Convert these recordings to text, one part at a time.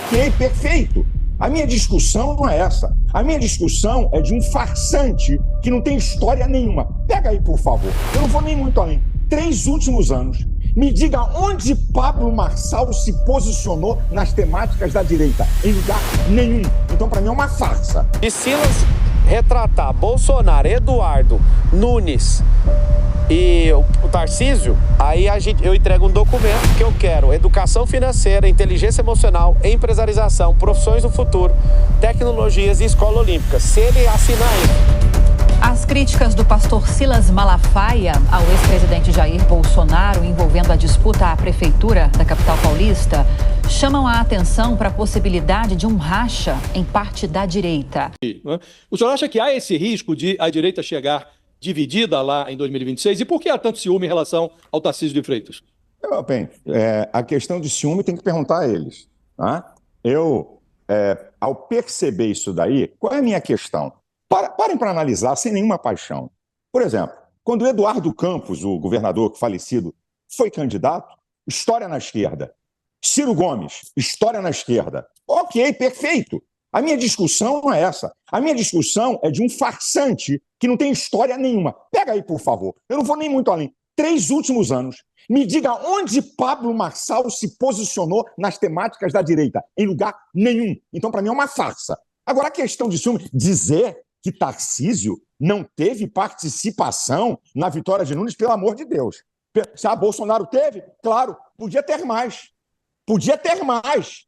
Ok, perfeito. A minha discussão não é essa. A minha discussão é de um farsante que não tem história nenhuma. Pega aí, por favor. Eu não vou nem muito além. 3 últimos anos. Me diga onde Pablo Marçal se posicionou nas temáticas da direita. Em lugar nenhum. Então, para mim, é uma farsa. E Silas retratar Bolsonaro, Eduardo, Nunes e o Tarcísio, aí eu entrego um documento que eu quero: educação financeira, inteligência emocional, empresarização, profissões do futuro, tecnologias e escola olímpica. Se ele assinar isso. As críticas do pastor Silas Malafaia ao ex-presidente Jair Bolsonaro envolvendo a disputa à prefeitura da capital paulista chamam a atenção para a possibilidade de um racha em parte da direita. O senhor acha que há esse risco de a direita chegar dividida lá em 2026? E por que há tanto ciúme em relação ao Tarcísio de Freitas? Bem, a questão de ciúme tem que perguntar a eles. Tá? Ao perceber isso daí, qual é a minha questão? Parem para analisar sem nenhuma paixão. Por exemplo, quando o Eduardo Campos, o governador falecido, foi candidato, história na esquerda. Ciro Gomes, história na esquerda. Ok, perfeito. A minha discussão não é essa. A minha discussão é de um farsante que não tem história nenhuma. Pega aí, por favor. Eu não vou nem muito além. 3 últimos anos. Me diga onde Pablo Marçal se posicionou nas temáticas da direita. Em lugar nenhum. Então, para mim, é uma farsa. Agora, a questão de ciúme, dizer que Tarcísio não teve participação na vitória de Nunes, pelo amor de Deus. Se Bolsonaro teve, claro, podia ter mais. Podia ter mais.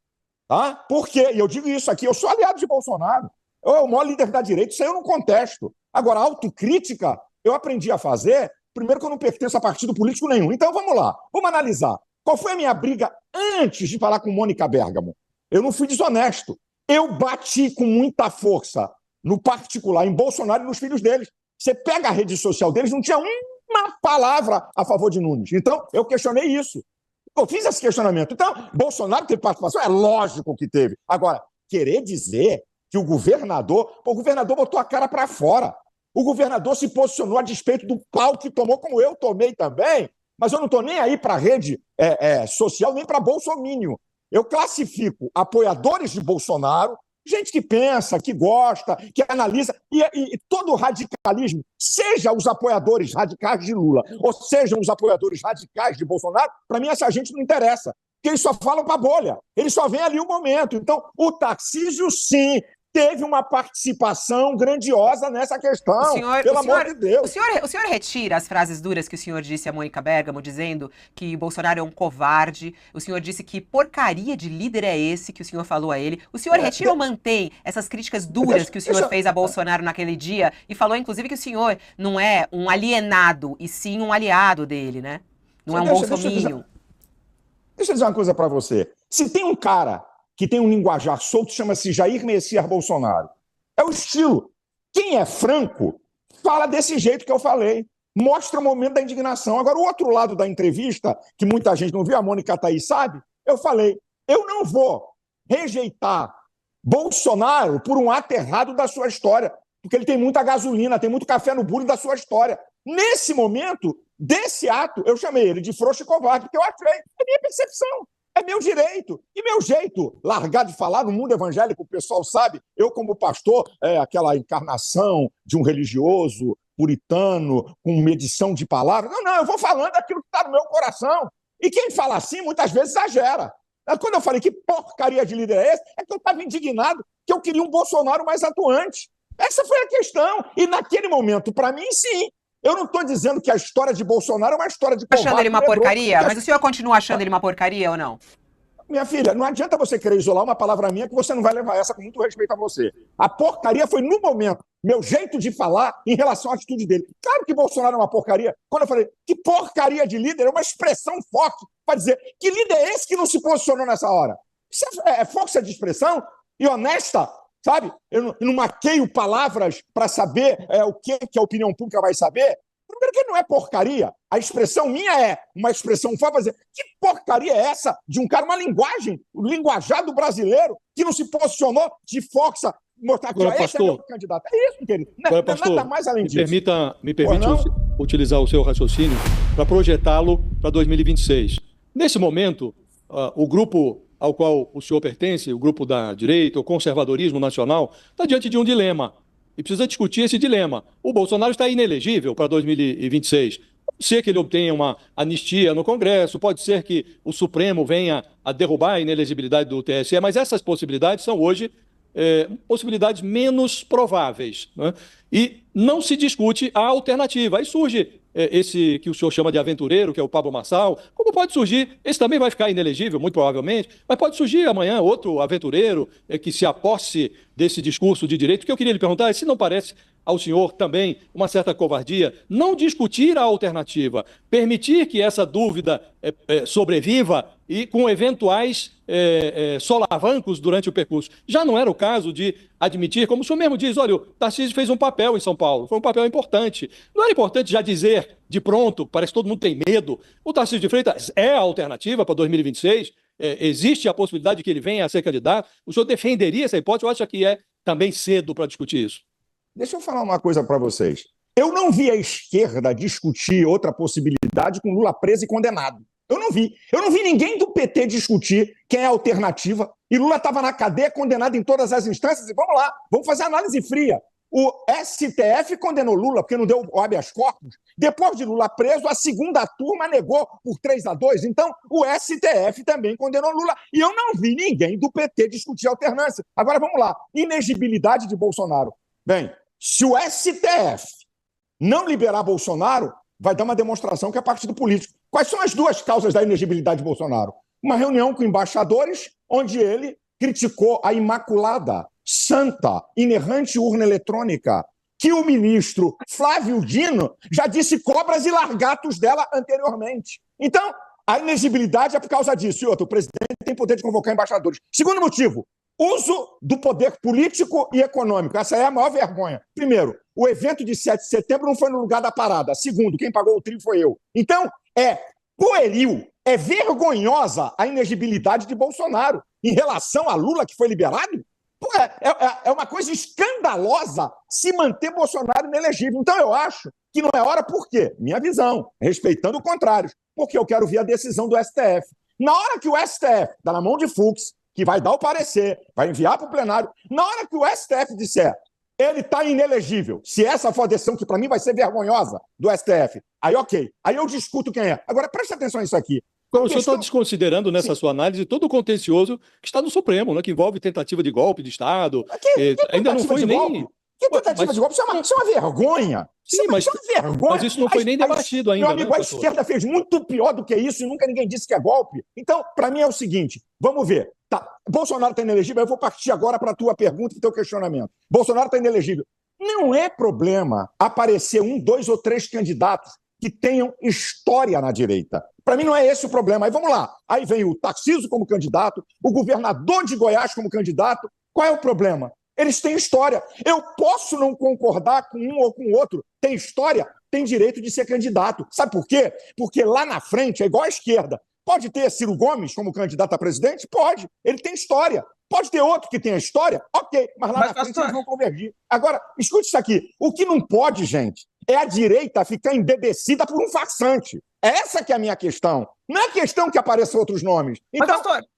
Tá? Por quê? E eu digo isso aqui, eu sou aliado de Bolsonaro. Eu é o maior líder da direita, isso aí eu não contesto. Agora, autocrítica, eu aprendi a fazer, primeiro que eu não pertenço a partido político nenhum. Então, vamos lá, vamos analisar. Qual foi a minha briga antes de falar com Mônica Bergamo? Eu não fui desonesto. Eu bati com muita força, no particular, em Bolsonaro e nos filhos deles. Você pega a rede social deles, não tinha uma palavra a favor de Nunes. Então, eu questionei isso. Eu fiz esse questionamento. Então, Bolsonaro teve participação? É lógico que teve. Agora, querer dizer que o governador botou a cara para fora. O governador se posicionou a despeito do pau que tomou, como eu tomei também, mas eu não estou nem aí para a rede social, nem para bolsomínio. Eu classifico apoiadores de Bolsonaro, gente que pensa, que gosta, que analisa, e todo radicalismo, seja os apoiadores radicais de Lula, ou sejam os apoiadores radicais de Bolsonaro, para mim essa gente não interessa, porque eles só falam para a bolha, eles só veem ali o momento. Então, o Tarcísio, sim, teve uma participação grandiosa nessa questão, pelo amor de Deus. O senhor retira as frases duras que o senhor disse a Mônica Bergamo, dizendo que Bolsonaro é um covarde, o senhor disse que porcaria de líder é esse que o senhor falou a ele. O senhor retira ou mantém essas críticas duras que o senhor fez a Bolsonaro naquele dia e falou, inclusive, que o senhor não é um alienado, e sim um aliado dele, né? Não é um bolsominion. Deixa eu dizer uma coisa para você. Se tem um cara que tem um linguajar solto, chama-se Jair Messias Bolsonaro. É o estilo. Quem é franco, fala desse jeito que eu falei. Mostra o momento da indignação. Agora, o outro lado da entrevista, que muita gente não viu, a Mônica tá aí, sabe? Eu falei, eu não vou rejeitar Bolsonaro por um ato errado da sua história, porque ele tem muita gasolina, tem muito café no bule da sua história. Nesse momento, desse ato, eu chamei ele de frouxo e covarde, porque eu achei, é minha percepção. É meu direito. E meu jeito, largar de falar no mundo evangélico, o pessoal sabe, eu como pastor, aquela encarnação de um religioso puritano, com medição de palavras. Não, eu vou falando aquilo que está no meu coração. E quem fala assim, muitas vezes exagera. Quando eu falei que porcaria de líder é esse, é que eu estava indignado, que eu queria um Bolsonaro mais atuante. Essa foi a questão. E naquele momento, para mim, sim. Eu não estou dizendo que a história de Bolsonaro é uma história de covarde. Achando ele uma porcaria? Mas o senhor continua achando ele uma porcaria ou não? Minha filha, não adianta você querer isolar uma palavra minha que você não vai levar essa com muito respeito a você. A porcaria foi no momento, meu jeito de falar em relação à atitude dele. Claro que Bolsonaro é uma porcaria. Quando eu falei que porcaria de líder, é uma expressão forte para dizer que líder é esse que não se posicionou nessa hora. Isso é força de expressão e honesta, sabe? Eu não maqueio palavras para saber o que a opinião pública vai saber. Primeiro que não é porcaria. A expressão minha é uma expressão forte para dizer que porcaria é essa de um cara, uma linguagem, o linguajado brasileiro que não se posicionou de força, mostrar que esse é meu candidato. É isso, querido. Não é nada mais além disso. Me permite utilizar o seu raciocínio para projetá-lo para 2026. Nesse momento, o grupo ao qual o senhor pertence, o grupo da direita, o conservadorismo nacional, está diante de um dilema e precisa discutir esse dilema. O Bolsonaro está inelegível para 2026. Pode ser que ele obtenha uma anistia no Congresso, pode ser que o Supremo venha a derrubar a inelegibilidade do TSE, mas essas possibilidades são hoje possibilidades menos prováveis, né? E não se discute a alternativa. Aí surge esse que o senhor chama de aventureiro, que é o Pablo Marçal, como pode surgir, esse também vai ficar inelegível, muito provavelmente, mas pode surgir amanhã outro aventureiro que se aposse desse discurso de direito. O que eu queria lhe perguntar é se não parece ao senhor também uma certa covardia não discutir a alternativa, permitir que essa dúvida sobreviva e com eventuais solavancos durante o percurso. Já não era o caso de admitir, como o senhor mesmo diz, olha, o Tarcísio fez um papel em São Paulo, foi um papel importante. Não era importante já dizer de pronto, parece que todo mundo tem medo, o Tarcísio de Freitas é a alternativa para 2026, existe a possibilidade de que ele venha a ser candidato. O senhor defenderia essa hipótese ou acha que é também cedo para discutir isso? Deixa eu falar uma coisa para vocês. Eu não vi a esquerda discutir outra possibilidade com Lula preso e condenado. Eu não vi. Eu não vi ninguém do PT discutir quem é a alternativa. E Lula estava na cadeia, condenado em todas as instâncias. E vamos lá, vamos fazer análise fria. O STF condenou Lula porque não deu o habeas corpus. Depois de Lula preso, a segunda turma negou por 3-2. Então, o STF também condenou Lula. E eu não vi ninguém do PT discutir alternância. Agora, vamos lá. Inegibilidade de Bolsonaro. Bem, se o STF não liberar Bolsonaro, vai dar uma demonstração que é partido político. Quais são as duas causas da inegibilidade de Bolsonaro? Uma reunião com embaixadores, onde ele criticou a imaculada, santa, inerrante urna eletrônica, que o ministro Flávio Dino já disse cobras e largatos dela anteriormente. Então, a inegibilidade é por causa disso. E outro, o presidente tem poder de convocar embaixadores. Segundo motivo, uso do poder político e econômico. Essa é a maior vergonha. Primeiro, o evento de 7 de setembro não foi no lugar da parada. Segundo, quem pagou o trio foi eu. Então, é pueril, é vergonhosa a inegibilidade de Bolsonaro em relação a Lula, que foi liberado. Pô, é uma coisa escandalosa se manter Bolsonaro inelegível. Então, eu acho que não é hora, por quê? Minha visão, respeitando o contrário, porque eu quero ver a decisão do STF. Na hora que o STF está na mão de Fux, que vai dar o parecer, vai enviar para o plenário, na hora que o STF disser ele está inelegível, se essa for a decisão que para mim vai ser vergonhosa do STF, aí ok, aí eu discuto quem é. Agora, preste atenção nisso aqui. O senhor está desconsiderando nessa sua análise todo o contencioso que está no Supremo, né, que envolve tentativa de golpe de Estado. Que ainda não foi nem... Que tentativa de golpe? Isso é uma vergonha. Sim, mas isso não foi nem debatido ainda. Meu amigo, a esquerda fez muito pior do que isso e nunca ninguém disse que é golpe. Então, para mim é o seguinte, vamos ver. Tá, Bolsonaro está inelegível, eu vou partir agora para a tua pergunta e teu questionamento. Bolsonaro está inelegível. Não é problema aparecer 1, 2 ou 3 candidatos que tenham história na direita. Para mim não é esse o problema. Aí vamos lá. Aí vem o Tarcísio como candidato, o governador de Goiás como candidato. Qual é o problema? Eles têm história. Eu posso não concordar com um ou com o outro. Tem história, tem direito de ser candidato. Sabe por quê? Porque lá na frente é igual à esquerda. Pode ter Ciro Gomes como candidato a presidente? Pode. Ele tem história. Pode ter outro que tenha história? Ok. Mas lá na frente eles vão convergir. Agora, escute isso aqui. O que não pode, gente, é a direita ficar embebecida por um farsante. Essa que é a minha questão. Não é questão que apareçam outros nomes. Então, mas, pastor...